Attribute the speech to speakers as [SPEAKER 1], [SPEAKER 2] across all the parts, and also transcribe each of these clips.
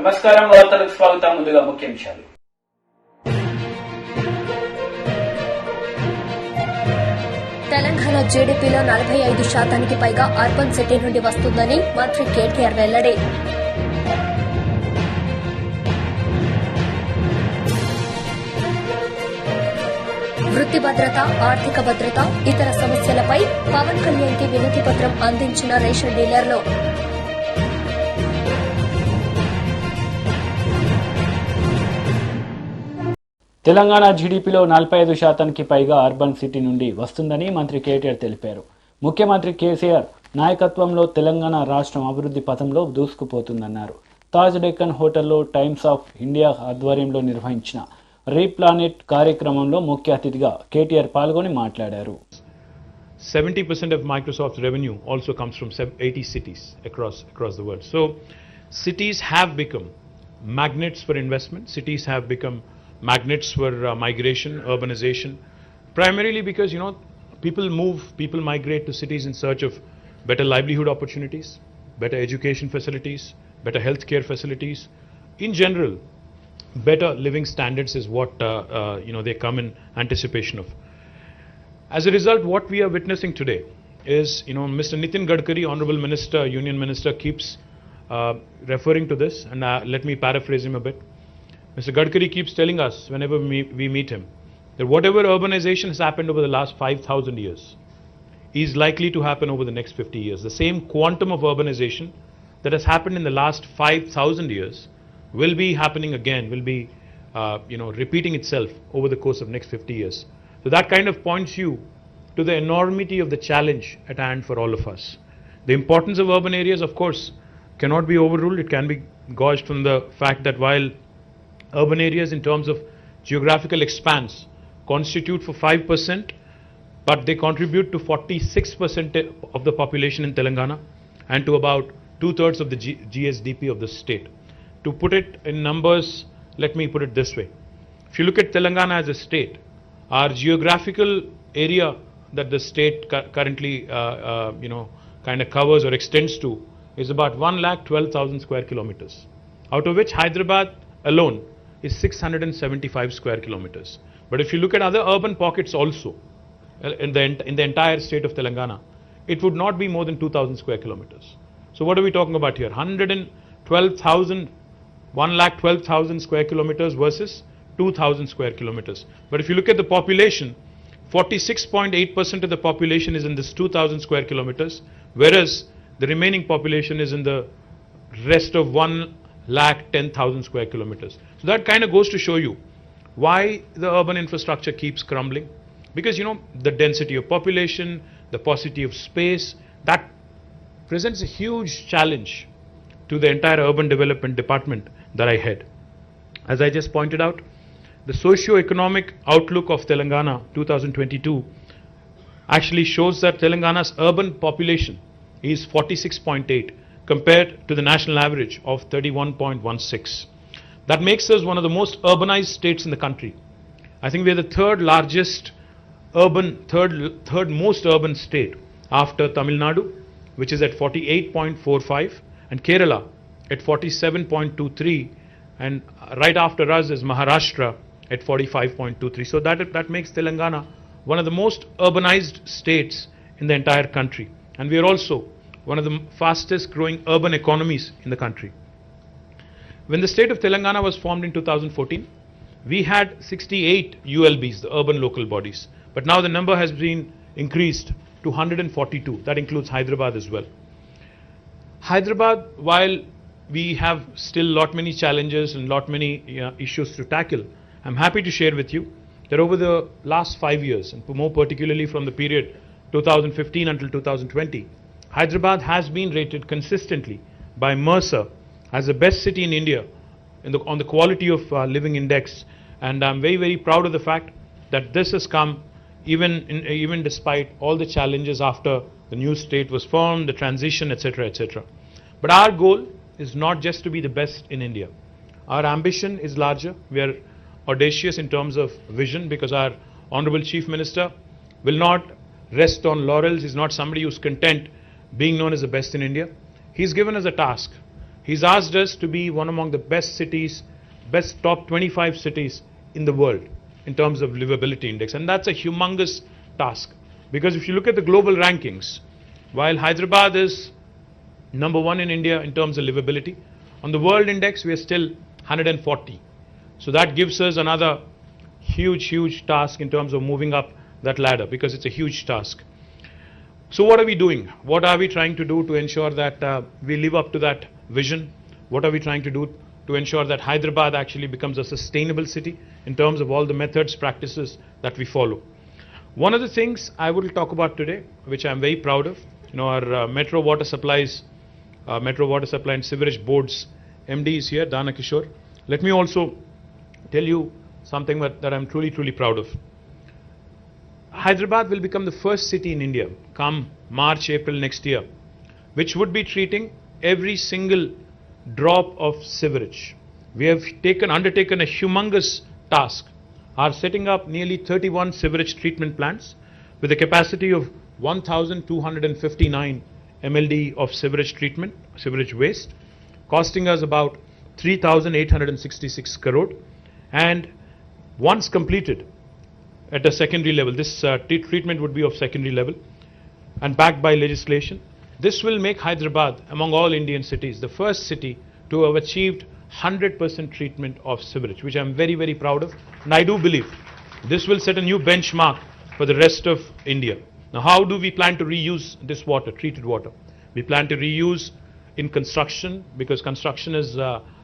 [SPEAKER 1] నమస్కారం, వార్తలకు స్వాగతం. ముందుగా ముఖ్యాంశాలు.
[SPEAKER 2] తెలంగాణ జీడీపీలో 45% పైగా అర్బన్ సిటీ నుండి వస్తుందని మంత్రి కేటీఆర్ వెల్లడి. వృత్తి భద్రత, ఆర్థిక భద్రత, ఇతర సమస్యలపై పవన్ కళ్యాణ్ కి వినతి పత్రం అందించిన రేషన్ డీలర్లు.
[SPEAKER 3] తెలంగాణ జీడీపీలో 45% పైగా అర్బన్ సిటీ నుండి వస్తుందని మంత్రి కేటీఆర్ తెలిపారు. ముఖ్యమంత్రి కేసీఆర్ నాయకత్వంలో తెలంగాణ రాష్ట్రం అభివృద్ధి పథంలో దూసుకుపోతుందన్నారు. తాజ్ డెక్కన్ హోటల్లో టైమ్స్ ఆఫ్ ఇండియా ఆధ్వర్యంలో నిర్వహించిన రీప్లానెట్ కార్యక్రమంలో ముఖ్య అతిథిగా కేటీఆర్ పాల్గొని మాట్లాడారు.
[SPEAKER 4] 70% of Microsoft's revenue also comes from 80 cities across the world. So cities have become magnets for investment. Cities have become magnets for migration, urbanization, primarily because people migrate to cities in search of better livelihood opportunities, better education facilities, better healthcare facilities. In general, better living standards is what they come in anticipation of. As a result, what we are witnessing today is Mr. Nitin Gadkari, Honorable Minister, Union Minister, keeps referring to this, and let me paraphrase him a bit. Mr. Gadkari keeps telling us whenever we meet him that whatever urbanization has happened over the last 5,000 years is likely to happen over the next 50 years. The same quantum of urbanization that has happened in the last 5,000 years will be happening again, will be repeating itself over the course of next 50 years. So that kind of points you to the enormity of the challenge at hand for all of us. The importance of urban areas, of course, cannot be overruled. It can be gauged from the fact that while urban areas in terms of geographical expanse constitute for 5%, but they contribute to 46% of the population in Telangana and to about 2/3 of the GSDP of the state. To put it in numbers, let me put it this way. If you look at Telangana as a state, our geographical area that the state currently kind of covers or extends to is about 1,12,000 square kilometers, out of which Hyderabad alone is 675 square kilometers. But if you look at other urban pockets also in the entire state of Telangana, it would not be more than 2,000 square kilometers. So what are we talking about here? 1,12,000 square kilometers versus 2,000 square kilometers. But if you look at the population, 46.8% of the population is in this 2,000 square kilometers, whereas the remaining population is in the rest of 1,10,000 square kilometers. So that kind of goes to show you why the urban infrastructure keeps crumbling. Because the density of population, the paucity of space, that presents a huge challenge to the entire urban development department that I head. As I just pointed out, the socio-economic outlook of Telangana 2022 actually shows that Telangana's urban population is 46.8 compared to the national average of 31.16. That makes us one of the most urbanized states in the country. I think we are the third most urban state after Tamil Nadu, which is at 48.45, and Kerala at 47.23, and right after us is Maharashtra at 45.23. So that makes Telangana one of the most urbanized states in the entire country, and we are also one of the fastest growing urban economies in the country. When the state of Telangana was formed in 2014, we had 68 ULBs, the urban local bodies, but now the number has been increased to 142. That includes Hyderabad as well. Hyderabad, while we have still many challenges and many issues to tackle, I'm happy to share with you that over the last 5 years, and more particularly from the period 2015 until 2020, Hyderabad has been rated consistently by Mercer as the best city in India on the quality of living index, and I'm very, very proud of the fact that this has come even despite all the challenges after the new state was formed, the transition, etc., etc. But our goal is not just to be the best in India. Our ambition is larger. We are audacious in terms of vision, because our Honorable Chief Minister will not rest on laurels. He's not somebody who's content being known as the best in India. He's given us a task He's asked us to be one among the best cities, best top 25 cities in the world in terms of livability index. And that's a humongous task. Because if you look at the global rankings, while Hyderabad is number one in India in terms of livability, on the world index we are still 140. So that gives us another huge task in terms of moving up that ladder, because it's a huge task. So what are we doing? What are we trying to do to ensure that we live up to that vision? What are we trying to do to ensure that Hyderabad actually becomes a sustainable city in terms of all the methods, practices that we follow? One of the things I will talk about today, which I'm very proud of, our Metro Water Supply and Sewerage Board's MD is here, Dana Kishore. Let me also tell you something that I'm truly proud of. Hyderabad will become the first city in India come March, April next year, which would be treating every single drop of sewerage. We have undertaken a humongous task, are setting up nearly 31 sewerage treatment plants with a capacity of 1,259 MLD of sewerage waste, costing us about 3,866 crore. And once completed at a secondary level, this treatment would be of secondary level and backed by legislation. This will make Hyderabad, among all Indian cities, the first city to have achieved 100% treatment of sewerage, which I'm very proud of. And I do believe this will set a new benchmark for the rest of India. Now, how do we plan to reuse this water, treated water? We plan to reuse in construction, because construction is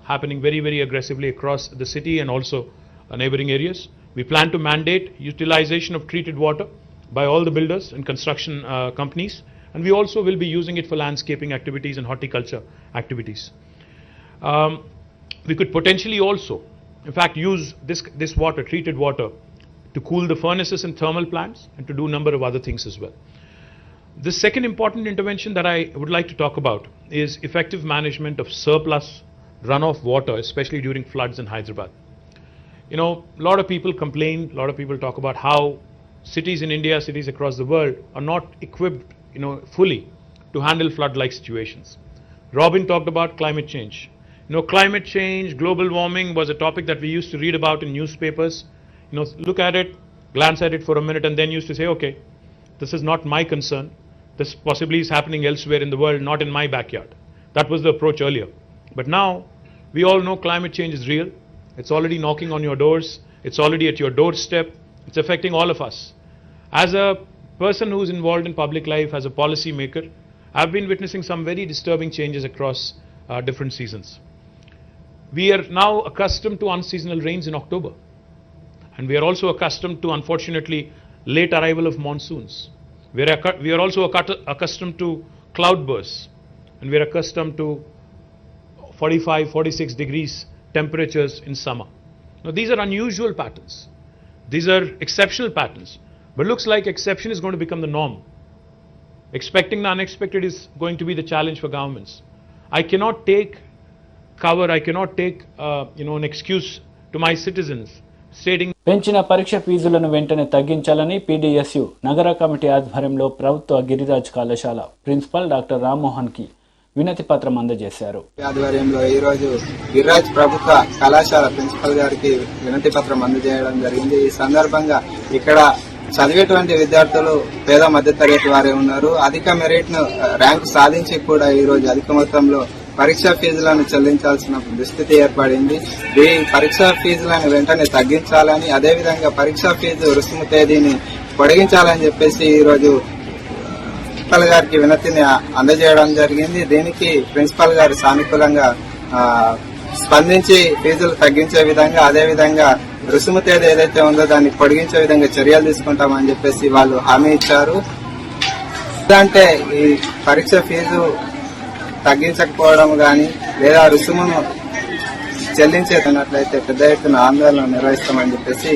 [SPEAKER 4] happening very aggressively across the city and also neighboring areas. We plan to mandate utilization of treated water by all the builders and construction companies, and we also will be using it for landscaping activities and horticulture activities. We could potentially also, in fact, use this water, treated water, to cool the furnaces and thermal plants and to do a number of other things as well. The second important intervention that I would like to talk about is effective management of surplus runoff water, especially during floods in Hyderabad. A lot of people complain, a lot of people talk about how cities in India, cities across the world are not equipped, fully to handle flood-like situations. Robin talked about climate change. Climate change, global warming was a topic that we used to read about in newspapers. Look at it, glance at it for a minute, and then used to say, okay, this is not my concern. This possibly is happening elsewhere in the world, not in my backyard. That was the approach earlier. But now, we all know climate change is real. It's already knocking on your doors. It's already at your doorstep. It's affecting all of us. As a person who's involved in public life, as a policy maker, I've been witnessing some very disturbing changes across different seasons. We are now accustomed to unseasonal rains in October. And we are also accustomed to, unfortunately, late arrival of monsoons. We are also accustomed to cloudbursts. And we are accustomed to 45, 46 degrees temperatures in summer. Now, these are unusual patterns. These are exceptional patterns. But looks like exception is going to become the norm. Expecting the unexpected is going to be the challenge for governments. I cannot take cover, I cannot take an excuse to my citizens stating
[SPEAKER 3] పెంచిన పరీక్ష ఫీజులను వెంటనే తగ్గించాలని PDSU నగర committee ఆధ్వర్యంలో ప్రభుత్వ గిరిరాజ్ కళాశాల principal doctor Rammohan కి వినతి పత్రం అందజేశారు.
[SPEAKER 5] ఆధ్వర్యంలో ఈ రోజు గిరిరాజ్ ప్రభుత్వ కళాశాల ప్రిన్సిపల్ గారికి వినతి పత్రం అందజేయడం జరిగింది. ఈ సందర్భంగా ఇక్కడ చదివేటువంటి విద్యార్థులు పేద మధ్యతరగతి వారే ఉన్నారు. అధిక మెరిట్ ను ర్యాంకు సాధించి కూడా ఈ రోజు అధిక మొత్తంలో పరీక్షా ఫీజులను చెల్లించాల్సిన దుస్థితి ఏర్పడింది. ఈ పరీక్షా ఫీజులను వెంటనే తగ్గించాలని, అదేవిధంగా పరీక్షా ఫీజు రుసుము తేదీని పొడిగించాలని చెప్పేసి ఈ రోజు ప్రిన్సిపల్ గారికి వినతిని అందజేయడం జరిగింది. దీనికి ప్రిన్సిపల్ గారు సానుకూలంగా స్పందించి ఫీజులు తగ్గించే విధంగా, అదేవిధంగా రుసుము తేదీ ఏదైతే ఉందో దాన్ని పొడిగించే విధంగా చర్యలు తీసుకుంటామని చెప్పేసి వాళ్ళు హామీ ఇచ్చారు. అంటే ఈ పరీక్ష ఫీజు తగ్గించకపోవడం గాని లేదా రుసుమును చెల్లించేటట్లయితే పెద్ద ఎత్తున ఆందోళన నిర్వహిస్తామని చెప్పేసి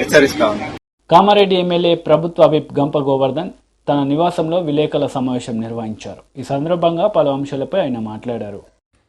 [SPEAKER 5] హెచ్చరిస్తా ఉన్నారు.
[SPEAKER 3] కామారెడ్డి ఎమ్మెల్యే ప్రభుత్వ విప్ గంప గోవర్ధన్ తన నివాసంలో విలేకరుల సమావేశం నిర్వహించారు. ఈ సందర్భంగా పలు అంశాలపై ఆయన మాట్లాడారు.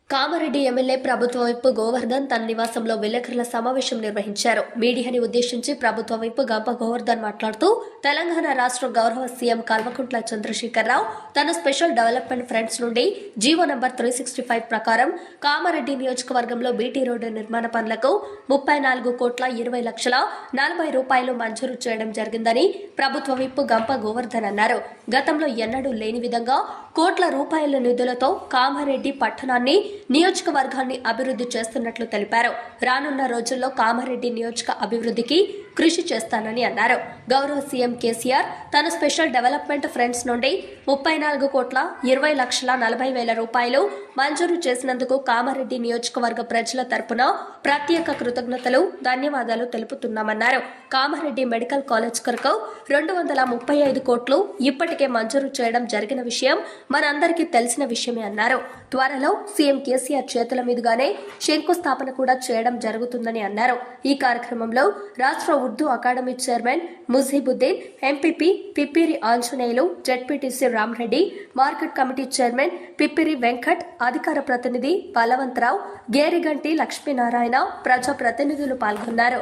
[SPEAKER 2] కామారెడ్డి ఎమ్మెల్యే ప్రభుత్వ వైపు గోవర్ధన్ తన నివాసంలో విలేకరుల సమావేశం నిర్వహించారు. మీడియాని ఉద్దేశించి ప్రభుత్వ వైపు గంప గోవర్ధన్ మాట్లాడుతూ తెలంగాణ రాష్ట్ర గౌరవ సీఎం కల్వకుంట్ల చంద్రశేఖరరావు తన స్పెషల్ డెవలప్మెంట్ ఫండ్స్ నుండి జీవో నంబర్ 365 ప్రకారం కామారెడ్డి నియోజకవర్గంలో బీటీ రోడ్డు నిర్మాణ పనులకు 34,20,40,000 రూపాయలు మంజూరు చేయడం జరిగిందని ప్రభుత్వ వైపు గంప గోవర్ధన్ అన్నారు. గతంలో ఎన్నడూ లేని విధంగా కోట్ల రూపాయల నిధులతో కామారెడ్డి పట్టణాన్ని నియోజకవర్గాన్ని అభివృద్ధి చేస్తున్నట్లు తెలిపారు. రానున్న రోజుల్లో కామారెడ్డి నియోజక అభివృద్ధికి కృషి చేస్తానని అన్నారు. గౌరవ సీఎం కేసీఆర్ తన స్పెషల్ డెవలప్మెంట్ ఫండ్స్ నుండి 34,20,40,000 రూపాయలు మంజూరు చేసినందుకు కామారెడ్డి నియోజకవర్గ ప్రజల తరపున ప్రత్యేక కృతజ్ఞతలు, ధన్యవాదాలు తెలుపుతున్నామన్నారు. కామారెడ్డి మెడికల్ కాలేజ్ కొరకు 235 కోట్లు ఇప్పటికే మంజూరు చేయడం జరిగిన విషయం మనందరికీ తెలిసిన విషయమే అన్నారు. త్వరలో సీఎం కేసీఆర్ చేతుల మీదుగానే శంకుస్థాపన కూడా చేయడం జరుగుతుందని అన్నారు. ఈ కార్యక్రమంలో రాష్ట్ర Urdu academy chairman Mujeebuddin, MPP Pippiri Anjaneyulu, ZPTC Rama Reddy, market committee chairman Pippiri Venkat, అధికార ప్రతినిధి బలవంతరావు, గేరిగంటి లక్ష్మీనారాయణ, ప్రజా ప్రతినిధులు పాల్గొన్నారు.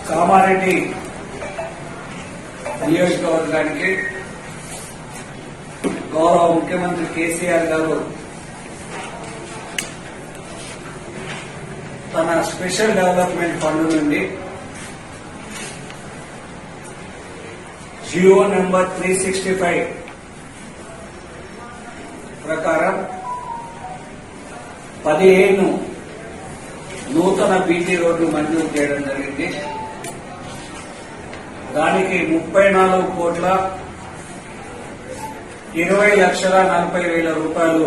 [SPEAKER 6] కామారెడ్డి నియోజకవర్గానికి గౌరవ ముఖ్యమంత్రి కేసీఆర్ గారు తన స్పెషల్ డెవలప్మెంట్ ఫండ్ నుండి జియో నెంబర్ 365 ప్రకారం 15 నూతన బీటీ రోడ్లు మంజూరు చేయడం జరిగింది. దానికి 34,20,40,000 రూపాయలు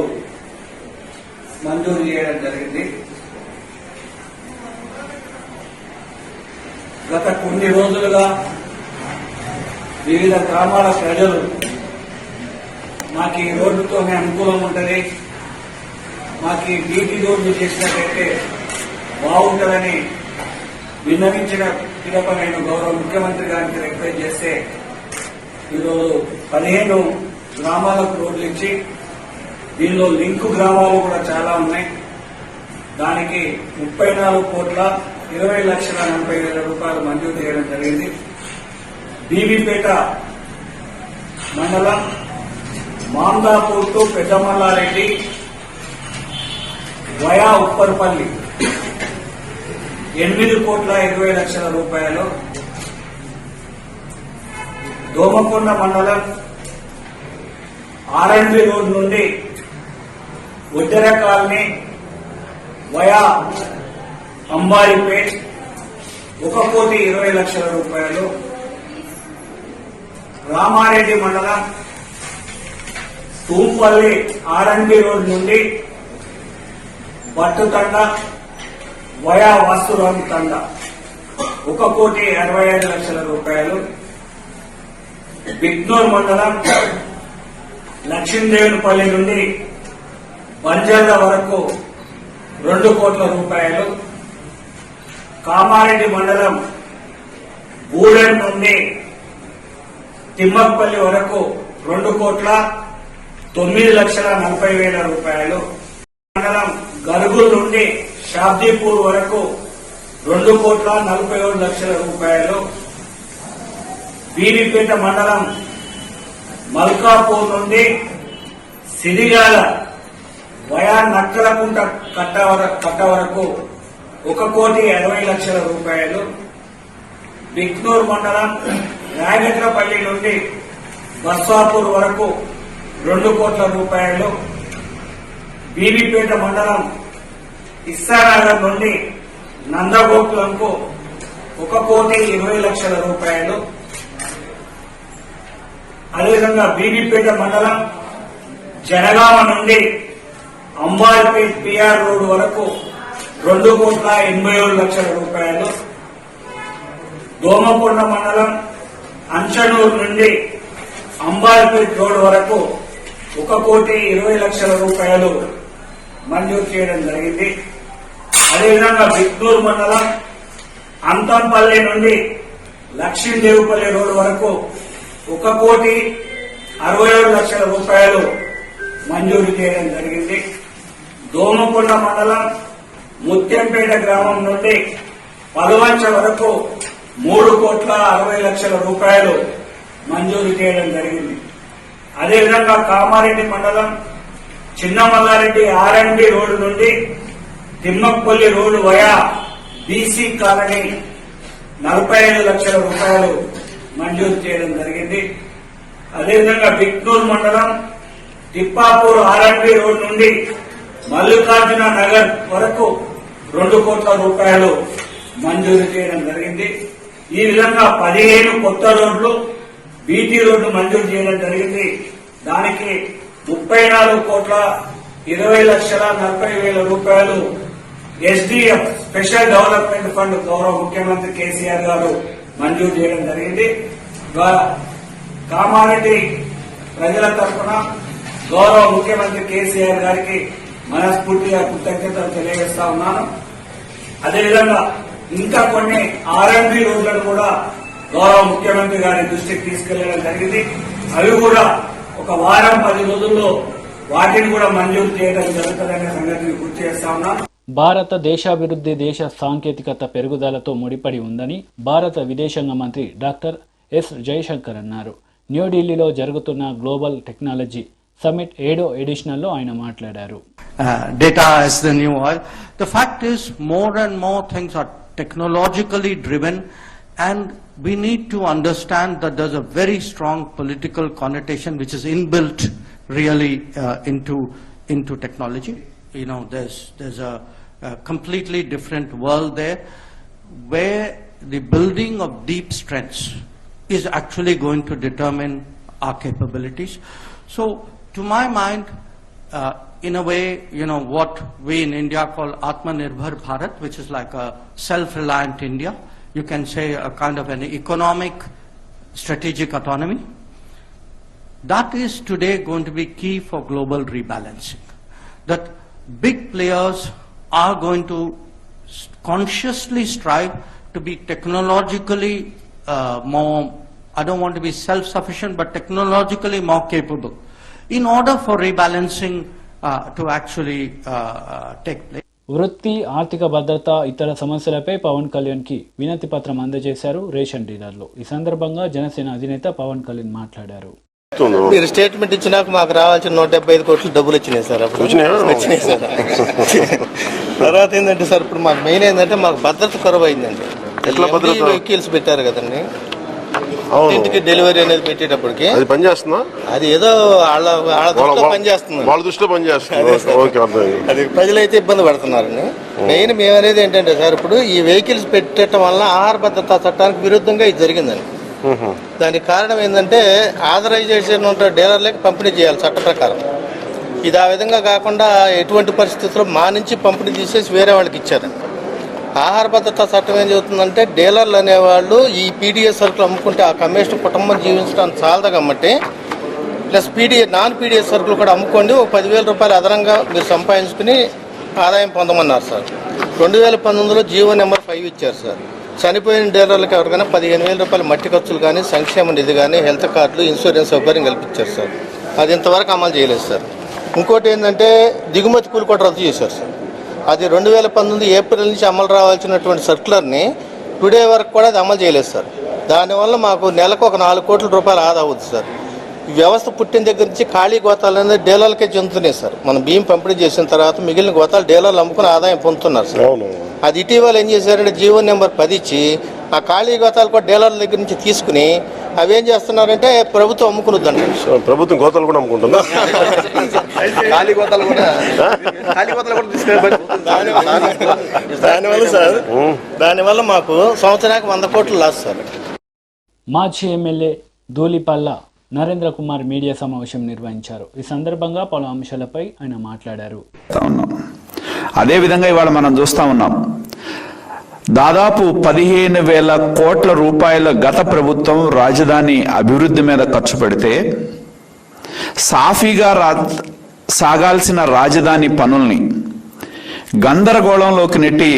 [SPEAKER 6] మంజూరు చేయడం జరిగింది. గత కొన్ని రోజులుగా వివిధ గ్రామాల ప్రజలు మాకు ఈ రోడ్డుతోనే అనుకూలం ఉంటుంది, మాకు ఈ బీటీ రోడ్లు చేసినట్లయితే బాగుంటుందని విన్నవించిన పిదప నేను గౌరవ ముఖ్యమంత్రి గారికి రిక్వెస్ట్ చేస్తే ఈరోజు 15 గ్రామాలకు రోడ్లు ఇచ్చి దీనిలో లింకు గ్రామాలు కూడా చాలా ఉన్నాయి. దానికి 34,20,40,000 రూపాయలు మంజూరు చేయడం జరిగింది. బీబీపేట మండలం మాందాపూర్ టు పెద్దమల్లారెడ్డి వయా ఉప్పర్పల్లి 8,20,00,000 రూపాయలు. దోమకొండ మండలం ఆర్ఎండ్బి రోడ్ నుండి ఒడ్డెర కాలనీ వయా అంబారిపేట్ 1,20,00,000 రూపాయలు. రామారెడ్డి మండలం తూంపల్లి ఆర్ఎండ్బి రోడ్ నుండి బట్టుతండ వయా వాసురాం తండ 1,65,00,000 రూపాయలు. బిగ్నూర్ మండలం లక్ష్మీదేవునిపల్లి నుండి బంజర్ల వరకు 2 కోట్ల రూపాయలు. కామారెడ్డి మండలం బూడెన్ నుండి తిమ్మపల్లి వరకు 2,09,40,000 రూపాయలు. మండలం గరుగుల్ నుండి షాబ్దీపూర్ వరకు 2,47,00,000 రూపాయలు. బీబీపేట మండలం మల్కాపూర్ నుండి సిరిగాల వయా నక్కలకుంట కట్ట వరకు 1,60,00,000 రూపాయలు. బిగ్నూర్ మండలం రాగట్రపల్లి నుండి బస్సాపూర్ వరకు 2 కోట్ల రూపాయలు. బీబీపేట మండలం ఇస్సానగర్ నుండి నందగోకులంకు 1,20,00,000 రూపాయలు. అదేవిధంగా బీబీపేట మండలం జనగామ నుండి అంబారిపేట్ పిఆర్ రోడ్ వరకు 2,87,00,000 రూపాయలు. దోమకొండ మండలం అంచనూరు నుండి అంబారిపేట్ రోడ్ వరకు 1,20,00,000 రూపాయలు మంజూరు చేయడం జరిగింది. అదేవిధంగా బిగ్నూర్ మండలం అంతంపల్లి నుండి లక్ష్మీదేవుపల్లి రోడ్ వరకు 1,67,00,000 రూపాయలు మంజూరు చేయడం జరిగింది. దోమకొండ మండలం ముత్యంపేట గ్రామం నుండి పలువంచ వరకు 3,60,00,000 రూపాయలు మంజూరు చేయడం జరిగింది. అదేవిధంగా కామారెడ్డి మండలం చిన్నమల్లారెడ్డి R&B రోడ్డు నుండి తిమ్మపల్లి రోడ్డు వయా బీసీ కాలనీ 45 లక్షల రూపాయలు మంజూరు చేయడం జరిగింది. అదేవిధంగా బిక్నూరు మండలం తిప్పాపూర్ R&B రోడ్ నుండి మల్లికార్జున నగర్ వరకు 2 కోట్ల రూపాయలు మంజూరు చేయడం జరిగింది. ఈ విధంగా 15 కొత్త రోడ్లు బీటీ రోడ్డు మంజూరు చేయడం జరిగింది. దానికి 34,20,40,000 రూపాయలు SDF స్పెషల్ డెవలప్మెంట్ ఫండ్ గౌరవ ముఖ్యమంత్రి కేసీఆర్ గారు మంజూరు చేయడం జరిగింది. కామారెడ్డి ప్రజల తరఫున గౌరవ ముఖ్యమంత్రి కేసీఆర్ గారికి మనస్ఫూర్తిగా కృతజ్ఞతలు తెలియజేస్తా ఉన్నాను. అదేవిధంగా ఇంకా కొన్ని R&B రోడ్లను కూడా గౌరవ ముఖ్యమంత్రి గారి దృష్టికి తీసుకెళ్లడం జరిగింది. అవి కూడా ఒక వారం 10 రోజుల్లో వాటిని కూడా మంజూరు చేయడం జరుగుతుందనే సంగతిని గుర్తు చేస్తా ఉన్నాను.
[SPEAKER 3] భారత దేశాభివృద్ధి దేశ సాంకేతికత పెరుగుదలతో ముడిపడి ఉందని భారత విదేశాంగ మంత్రి డాక్టర్ ఎస్ జయశంకర్ అన్నారు. న్యూఢిల్లీలో జరుగుతున్న గ్లోబల్ టెక్నాలజీ సమ్మిట్ 7వ ఎడిషన్లో ఆయన మాట్లాడారు.
[SPEAKER 7] Data is the new oil. The fact is, more and more things are technologically driven, and we need to understand that there's a very strong political connotation which is inbuilt really into technology. You know, there's a completely different world there where the building of deep strengths is actually going to determine our capabilities. So, to my mind, in a way, you know, what we in India call Atmanirbhar Bharat, which is like a self-reliant India. You can say a kind of an economic strategic autonomy. That is today going to be key for global rebalancing. That big players are going to consciously strive to be technologically more, I don't want to be self-sufficient, but technologically more capable in order for rebalancing to actually take place.
[SPEAKER 3] వృత్తి, ఆర్థిక భద్రత, ఇతర సమస్యలపై పవన్ కళ్యాణ్కి వినతి పత్రం అందజేశారు ration డీలర్లు. ఈ సందర్భంగా జనసేన అధినేత పవన్ కళ్యాణ్ మాట్లాడారు.
[SPEAKER 8] మీరు స్టేట్మెంట్ ఇచ్చినాక మాకు రావాల్సిన 175 కోట్లు డబ్బులు వచ్చినాయి సార్. అప్పుడు వచ్చినాయి సార్. తర్వాత ఏంటంటే సార్, ఇప్పుడు మాకు మెయిన్ ఏంటంటే మాకు భద్రత కొరవ అయిందండి. వెహికల్స్ పెట్టారు కదండి, ఇంటికి డెలివరీ అనేది పెట్టేటప్పటికి
[SPEAKER 9] అది పనిచేస్తుందా?
[SPEAKER 8] అది ఏదో వాళ్ళ పనిచేస్తుంది,
[SPEAKER 9] వాళ్ళ దృష్టిలో పనిచేస్తుంది.
[SPEAKER 8] అది ప్రజలైతే ఇబ్బంది పడుతున్నారండి. మెయిన్ మేము అనేది ఏంటంటే సార్, ఇప్పుడు ఈ వెహికల్స్ పెట్టడం వల్ల ఆహార భద్రతా చట్టానికి విరుద్ధంగా ఇది జరిగిందండి. దానికి కారణం ఏంటంటే ఆథరైజేషన్ ఉన్న డీలర్లకి పంపిణీ చేయాలి చట్ట ప్రకారం. ఇది ఆ విధంగా కాకుండా ఎటువంటి పరిస్థితుల్లో మా నుంచి పంపిణీ తీసేసి వేరే వాళ్ళకి ఇచ్చారండి. ఆహార భద్రతా చట్టం ఏం చెబుతుందంటే, డీలర్లు అనేవాళ్ళు ఈ పీడిఎస్ సరుకులు అమ్ముకుంటే ఆ కమిషన్ కుటుంబం జీవించడానికి చాలదు కాబట్టి ప్లస్ నాన్ పీడిఎస్ సరుకులు కూడా అమ్ముకోండి, ఒక 10,000 రూపాయలు అదనంగా మీరు సంపాదించుకుని ఆదాయం పొందమన్నారు సార్. 2019లో జీవో నెంబర్ 5 ఇచ్చారు సార్. చనిపోయిన డీలర్లకు ఎవరికైనా 15,000 రూపాయలు మట్టి ఖర్చులు కానీ, సంక్షేమ నిధి కానీ, హెల్త్ కార్డులు, ఇన్సూరెన్స్ సౌకర్యం కల్పించారు సార్. అది ఇంతవరకు అమలు చేయలేదు సార్. ఇంకోటి ఏంటంటే దిగుమతి కూలి కూడా రద్దు చేశారు సార్. అది 2019 ఏప్రిల్ నుంచి అమలు రావాల్సినటువంటి సర్క్యులర్ని టుడే వరకు కూడా అది అమలు చేయలేదు సార్. దానివల్ల మాకు నెలకు ఒక 4 కోట్ల రూపాయలు ఆదా అవుతుంది సార్. ఈ వ్యవస్థ పుట్టిన దగ్గర నుంచి ఖాళీ గోతాలు అనేది డీలర్లకే చెందుతున్నాయి సార్. మనం బియ్యం పంపిణీ చేసిన తర్వాత మిగిలిన గోతాలు డీలర్లు అమ్ముకుని ఆదాయం పొందుతున్నారు సార్. అది ఇటీవల ఏం చేశారంటే జీవో నెంబర్ 10 ఇచ్చి ఆ ఖాళీ గోతాలు కూడా డీలర్ల దగ్గర నుంచి తీసుకుని అవి ఏం చేస్తున్నారంటే ప్రభుత్వం అమ్ముకునుద్దండి.
[SPEAKER 9] ప్రభుత్వం గోతాలు కూడా అమ్ముకుంటుందా?
[SPEAKER 8] ఖాళీ గోతాలు కూడా దానివల్ల మాకు సంవత్సరానికి 100 కోట్లు లాస్ సార్.
[SPEAKER 3] మాజీ ఎమ్మెల్యే ధూళిపల్ల నరేంద్ర కుమార్ మీడియా సమావేశం నిర్వహించారు. ఈ సందర్భంగా పలు అంశాలపై ఆయన మాట్లాడారు.
[SPEAKER 10] అదేవిధంగా ఇవాళ మనం చూస్తా ఉన్నాం, దాదాపు 15,000 కోట్ల రూపాయల గత ప్రభుత్వం రాజధాని అభివృద్ధి మీద ఖర్చు పెడితే సాఫీగా సాగాల్సిన రాజధాని పనుల్ని గందరగోళంలోకి నెట్టి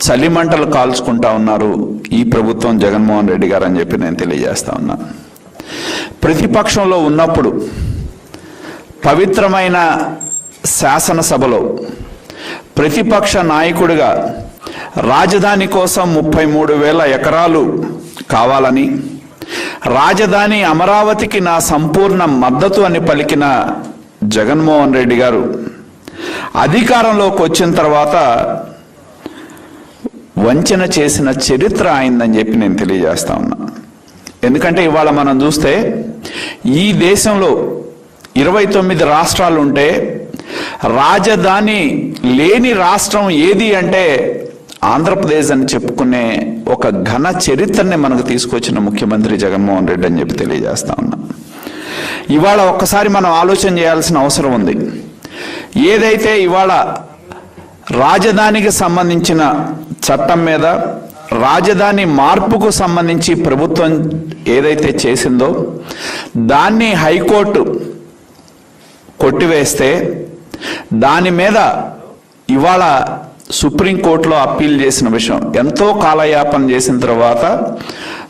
[SPEAKER 10] చలిమంటలు కాల్చుకుంటా ఉన్నారు ఈ ప్రభుత్వం, జగన్మోహన్ రెడ్డి గారు అని చెప్పి నేను తెలియజేస్తా ఉన్నా. ప్రతిపక్షంలో ఉన్నప్పుడు పవిత్రమైన శాసనసభలో ప్రతిపక్ష నాయకుడిగా రాజధాని కోసం 33,000 ఎకరాలు కావాలని, రాజధాని అమరావతికి నా సంపూర్ణ మద్దతు అని పలికిన జగన్మోహన్ రెడ్డి గారు అధికారంలోకి వచ్చిన తర్వాత వంచన చేసిన చరిత్ర అయిందని చెప్పి నేను తెలియజేస్తా ఉన్నా. ఎందుకంటే ఇవాళ మనం చూస్తే ఈ దేశంలో 29 రాష్ట్రాలు ఉంటే రాజధాని లేని రాష్ట్రం ఏది అంటే ఆంధ్రప్రదేశ్ అని చెప్పుకునే ఒక ఘన చరిత్రని మనకు తీసుకొచ్చిన ముఖ్యమంత్రి జగన్మోహన్ రెడ్డి అని చెప్పి తెలియజేస్తా ఉన్నా. ఇవాళ ఒక్కసారి మనం ఆలోచన చేయాల్సిన అవసరం ఉంది. ఏదైతే ఇవాళ రాజధానికి సంబంధించిన చట్టం మీద, రాజధాని మార్పుకు సంబంధించి ప్రభుత్వం ఏదైతే చేసిందో దాన్ని హైకోర్టు కొట్టివేస్తే దాని మీద ఇవాళ సుప్రీంకోర్టులో అప్పీల్ చేసిన విషయం, ఎంతో కాలయాపన చేసిన తర్వాత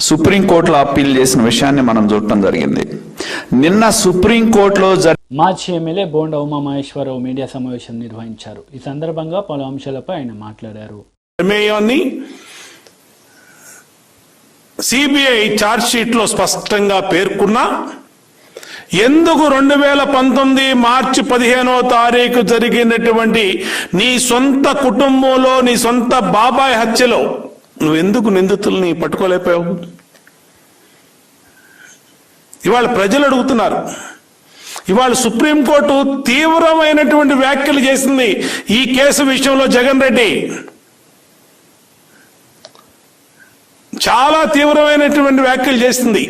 [SPEAKER 10] సుప్రీంకోర్టులో అప్పీల్ చేసిన విషయాన్ని మనం చూడటం జరిగింది. నిన్న సుప్రీంకోర్టులో
[SPEAKER 3] మాజీ ఎమ్మెల్యే బోండా ఉమామహేశ్వరరావు మీడియా సమావేశం నిర్వహించారు. ఈ సందర్భంగా పలు అంశాలపై ఆయన మాట్లాడారు.
[SPEAKER 11] సిబిఐ ఛార్జ్ షీట్ లో స్పష్టంగా పేర్కొన్నా ఎందుకు 2019 మార్చి 15వ తారీఖు జరిగినటువంటి నీ సొంత కుటుంబంలో నీ సొంత బాబాయ్ హత్యలో నువ్వెందుకు నిందితుల్ని పట్టుకోలేకపోయావు? ఇవాళ ప్రజలు అడుగుతున్నారు. ఇవాళ సుప్రీంకోర్టు తీవ్రమైనటువంటి వ్యాఖ్యలు చేసింది ఈ కేసు విషయంలో. జగన్ రెడ్డి చాలా తీవ్రమైనటువంటి వ్యాఖ్యలు చేసింది.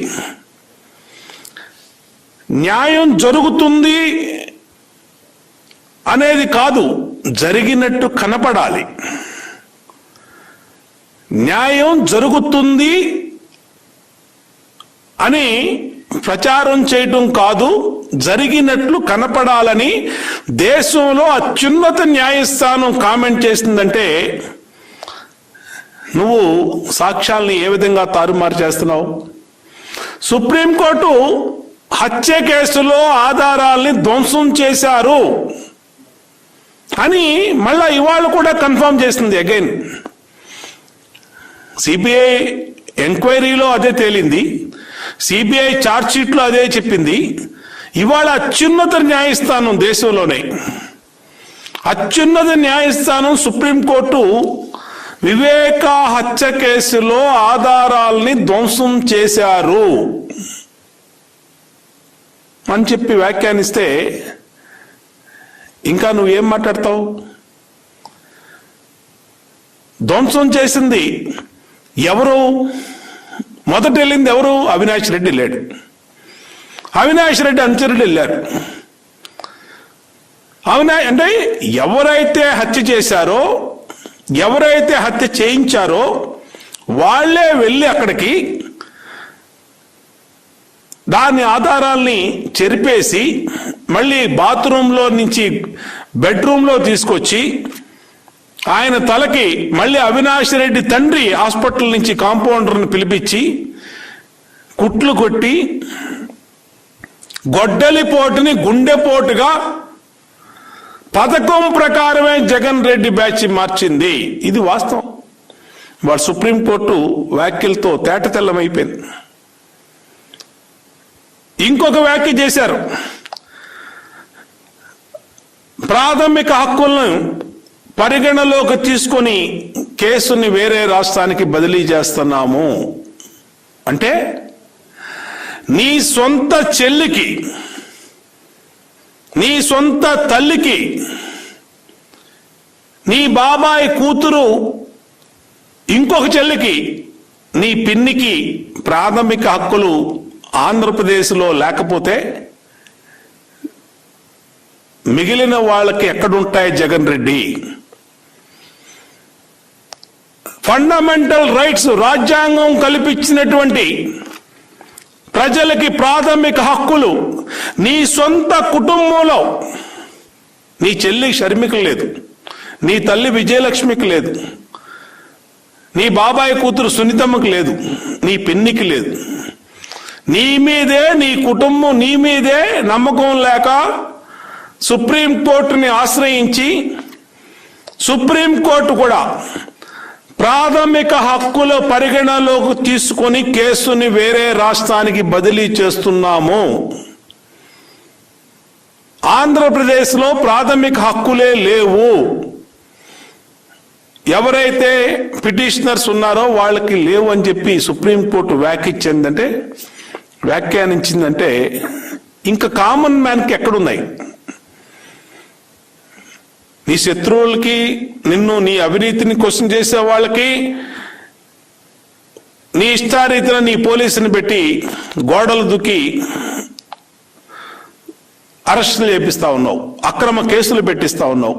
[SPEAKER 11] న్యాయం జరుగుతుంది అనేది కాదు, జరిగినట్టు కనపడాలి. న్యాయం జరుగుతుంది అని ప్రచారం చేయడం కాదు, జరిగినట్లు కనపడాలని దేశంలో అత్యున్నత న్యాయస్థానం కామెంట్ చేసిందంటే నువ్వు సాక్ష్యాల్ని ఏ విధంగా తారుమారు చేస్తున్నావు? సుప్రీంకోర్టు హత్య కేసులో ఆధారాల్ని ధ్వంసం చేశారు అని మళ్ళా ఇవాళ కూడా కన్ఫర్మ్ చేసింది. అగైన్ సిబిఐ ఎంక్వైరీలో అదే తేలింది, సిబిఐ ఛార్జ్ షీట్లో అదే చెప్పింది. ఇవాళ అత్యున్నత న్యాయస్థానం, దేశంలోనే అత్యున్నత న్యాయస్థానం సుప్రీంకోర్టు వివేక హత్య కేసులో ఆధారాల్ని ధ్వంసం చేశారు అని చెప్పి వ్యాఖ్యానిస్తే ఇంకా నువ్వేం మాట్లాడతావు? ధ్వంసం చేసింది ఎవరు? మొదట వెళ్ళింది ఎవరు? అవినాష్ రెడ్డి వెళ్ళాడు. అవినాష్ రెడ్డి అనుచరుడు వెళ్ళారు. అంటే ఎవరైతే హత్య చేశారో, ఎవరైతే హత్య చేయించారో వాళ్లే వెళ్ళి అక్కడికి దాని ఆధారాల్ని చెరిపేసి మళ్ళీ బాత్రూంలో నుంచి బెడ్రూమ్లో తీసుకొచ్చి ఆయన తలకి మళ్ళీ అవినాష్ రెడ్డి తండ్రి హాస్పిటల్ నుంచి కాంపౌండర్ని పిలిపించి కుట్లు కొట్టి గొడ్డలిపోటుని గుండెపోటుగా పథకం ప్రకారమే జగన్ రెడ్డి బ్యాచ్ మార్చింది. ఇది వాస్తవం. వాడు సుప్రీంకోర్టు వ్యాఖ్యలతో తేటతెల్లమైపోయింది. ఇంకొక వ్యాఖ్య చేశారు, ప్రాథమిక హక్కులను పరిగణలోకి తీసుకొని కేసుని వేరే రాష్ట్రానికి బదిలీ చేస్తున్నాము అంటే నీ సొంత చెల్లికి, నీ సొంత తల్లికి, నీ బాబాయ్ కూతురు ఇంకొక చెల్లికి, నీ పిన్నికి ప్రాథమిక హక్కులు ఆంధ్రప్రదేశ్లో లేకపోతే మిగిలిన వాళ్ళకి ఎక్కడుంటాయి? జగన్ రెడ్డి ఫండమెంటల్ రైట్స్, రాజ్యాంగం కల్పించినటువంటి ప్రజలకి ప్రాథమిక హక్కులు నీ సొంత కుటుంబంలో నీ చెల్లి షర్మికి లేదు, నీ తల్లి విజయలక్ష్మికి లేదు, నీ బాబాయ్ కూతురు సునీతమ్మకి లేదు, నీ పిన్నికి లేదు. నీ మీదే, నీ కుటుంబం నీ మీదే నమ్మకం లేక సుప్రీంకోర్టుని ఆశ్రయించి సుప్రీంకోర్టు కూడా ప్రాథమిక హక్కుల పరిగణలోకి తీసుకొని కేసుని వేరే రాష్ట్రానికి బదిలీ చేస్తున్నాము. ఆంధ్రప్రదేశ్లో ప్రాథమిక హక్కులే లేవు. ఎవరైతే పిటిషనర్స్ ఉన్నారో వాళ్ళకి లేవు అని చెప్పి సుప్రీంకోర్టు వ్యాఖ్యానించిందంటే ఇంకా కామన్ మ్యాన్కి ఎక్కడున్నాయి? నీ శత్రువులకి, నిన్ను నీ అవినీతిని క్వశ్చన్ చేసే వాళ్ళకి నీ ఇష్టారీతిన నీ పోలీసుని పెట్టి గోడలు దుక్కి అరెస్టులు చేపిస్తా ఉన్నావు, అక్రమ కేసులు పెట్టిస్తా ఉన్నావు,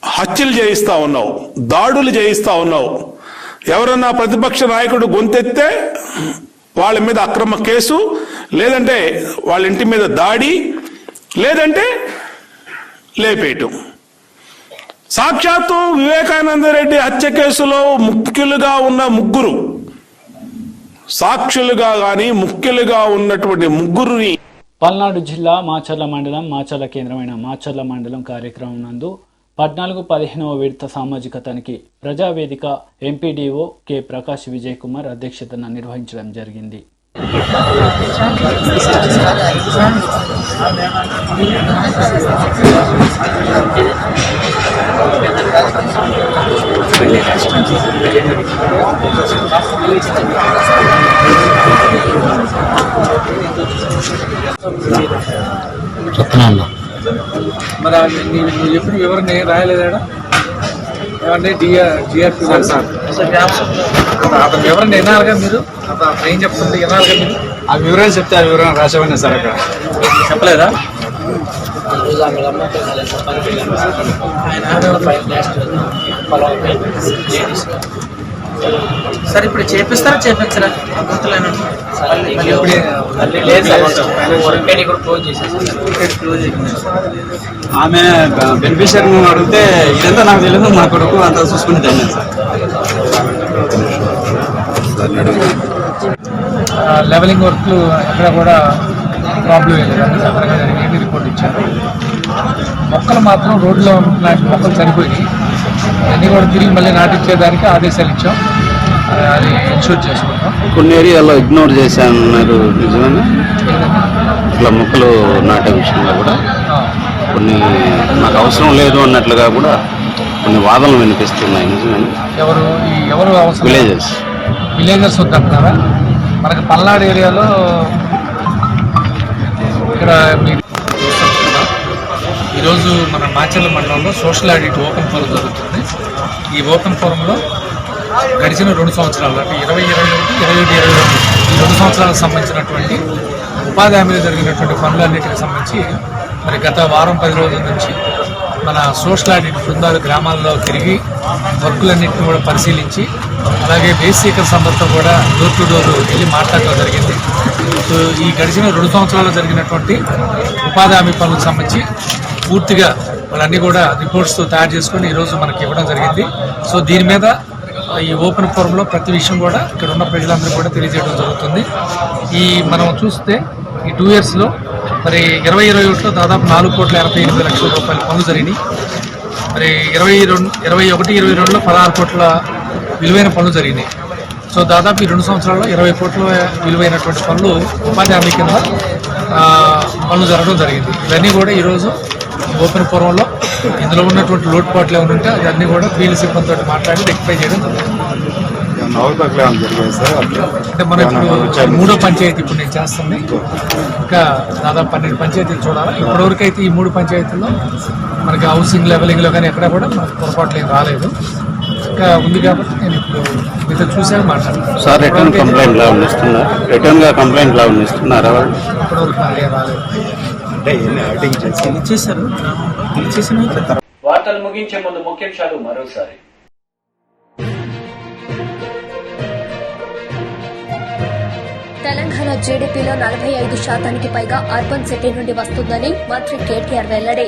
[SPEAKER 11] హత్యలు చేయిస్తా ఉన్నావు, దాడులు చేయిస్తా ఉన్నావు. ఎవరన్నా ప్రతిపక్ష నాయకుడు గొంతెత్తే వాళ్ళ మీద అక్రమ కేసు, లేదంటే వాళ్ళ ఇంటి మీద దాడి, లేదంటే లేపేయటం. సాక్షాత్తు వివేకానంద రెడ్డి హత్య కేసులో ముఖ్యులుగా ఉన్న ముగ్గురు సాక్షులుగా గాని ముఖ్యులుగా ఉన్నటువంటి ముగ్గురుని
[SPEAKER 3] పల్నాడు జిల్లా మాచర్ల మండలం మాచర్ల కేంద్రమైన మాచర్ల మండలం కార్యక్రమం నందు 14-15వ విడత సామాజిక తనిఖీ ప్రజావేదిక ఎంపీడీఓ కె ప్రకాష్ విజయ్ కుమార్ అధ్యక్షతన నిర్వహించడం జరిగింది.
[SPEAKER 12] మరి నువ్వు చెప్పిన వివరణ ఏం రాయలేదా? ఏమంటే జిఆర్పి సార్ అతను వివరణ వినాలిగా మీరు, అతను ఏం చెప్తుంది వినాలిగా మీరు. ఆ వివరణ చెప్తే ఆ వివరణ రాసేవన్నా సార్ అక్కడ చెప్పలేదా?
[SPEAKER 13] సార్ ఇప్పుడు చేపిస్తారా చేపించరా?
[SPEAKER 12] ఆమె బెనిఫిషియరీ అడిగితే ఇదంతా నాకు తెలియదు, మా కొడుకు అంతా చూసుకుని తెలియదు సార్. లెవెలింగ్ వర్క్లు ఎక్కడ కూడా ప్రాబ్లం లేదు, సదరంగా జరిగేది రిపోర్ట్ ఇచ్చారు. మొక్కలు మాత్రం రోడ్లో నాటి మొక్కలు చనిపోయి అన్నీ కూడా తిరిగి మళ్ళీ నాటించేదానికి ఆదేశాలు ఇచ్చాం. అది ఇన్షూర్ చేసుకుంటాం.
[SPEAKER 14] కొన్ని ఏరియాలో ఇగ్నోర్ చేశానన్నారు, నిజమేనా? ఇట్లా మొక్కలు నాటే విషయంలో కూడా కొన్ని నాకు అవసరం లేదు అన్నట్లుగా కూడా కొన్ని వాదనలు వినిపిస్తున్నాయి, నిజమేనా?
[SPEAKER 12] ఎవరు అవసరం? విలేజర్స్ వద్దంటున్నారా? మనకి పల్నాడు ఏరియాలో ఇక్కడ ఈరోజు మన మాచర్ల మండలంలో సోషల్ ఆడిట్ ఓపెన్ ఫోరం జరుగుతుంది. ఈ ఓపెన్ ఫోరంలో గడిచిన 2 సంవత్సరాలు అంటే 2021, 2022 ఈ 2 సంవత్సరాలకు సంబంధించినటువంటి ఉపాధి హామీలో జరిగినటువంటి పనులన్నిటికి సంబంధించి మరి గత వారం 10 రోజుల నుంచి మన సోషల్ ఆడిట్ బృందాలు గ్రామాల్లో తిరిగి వర్కులన్నింటినీ కూడా పరిశీలించి, అలాగే బేసిక్ సంబంధంతో కూడా డోర్ టు డోర్ వెళ్ళి మాట్లాడటం జరిగింది. సో ఈ గడిచిన 2 సంవత్సరాల్లో జరిగినటువంటి ఉపాధి హామీ పనులకు సంబంధించి పూర్తిగా వాళ్ళన్నీ కూడా రిపోర్ట్స్ తయారు చేసుకొని ఈరోజు మనకి ఇవ్వడం జరిగింది. సో దీని మీద ఈ ఓపెన్ ఫోరంలో ప్రతి విషయం కూడా ఇక్కడ ఉన్న ప్రజలందరూ కూడా తెలియజేయడం జరుగుతుంది. మనం చూస్తే ఈ 2 yearsలో మరి 2021లో దాదాపు 4,88 లక్షల రూపాయల పనులు జరిగినాయి. మరి 21-22లో 16 కోట్ల విలువైన పనులు జరిగినాయి. సో దాదాపు ఈ 2 సంవత్సరాల్లో 20 కోట్ల విలువైనటువంటి పనులు ఉపాధి హామీ కింద పనులు జరగడం జరిగింది. ఇవన్నీ కూడా ఈరోజు ఓపెన్ ఫోరంలో ఇందులో ఉన్నటువంటి లోటుపాట్లు ఏమైనా ఉంటే అన్నీ కూడా ఫీల్డ్ సిబ్బందితో మాట్లాడి రెక్టిఫై చేయడం జరుగుతుంది. అంటే మనం ఇప్పుడు 3వ పంచాయతీ ఇప్పుడు నేను చేస్తుంది, ఇంకా దాదాపు 12 పంచాయతీలు చూడాలి. ఇప్పటివరకు అయితే ఈ 3 పంచాయతీల్లో మనకి హౌసింగ్ లెవెలింగ్లో కానీ ఎక్కడ కూడా మనకు పొరపాట్లు ఏం రాలేదు. ఇంకా ఉంది కాబట్టి నేను ఇప్పుడు మీతో చూసాక మాట్లాడతాను.
[SPEAKER 14] సార్ రిటర్న్ కంప్లైంట్ ఇస్తున్నారా?
[SPEAKER 12] ఇప్పటివరకు నాకు రాలేదు.
[SPEAKER 1] వార్తలు ముగించే ముందు ముఖ్యాంశాలు మరోసారి.
[SPEAKER 2] తెలంగాణ జీడీపీలో 45% పైగా అర్బన్ సిటీ నుండి వస్తుందని మంత్రి కేటీఆర్ వెల్లడి.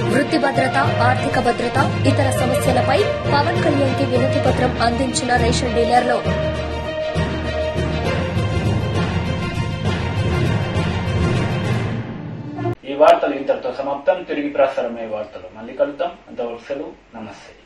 [SPEAKER 2] వృత్తి భద్రత, ఆర్థిక భద్రత, ఇతర సమస్యలపై పవన్ కళ్యాణ్ కి వినతి పత్రం అందించిన రేషన్ డీలర్లు.
[SPEAKER 3] ఈ వార్తలు ఇంతటితో సమాప్తం. తిరిగి ప్రసారమయ్యే వార్తలు మళ్ళీ కలుద్దాం. అంతవరకు సెలవు. నమస్తే.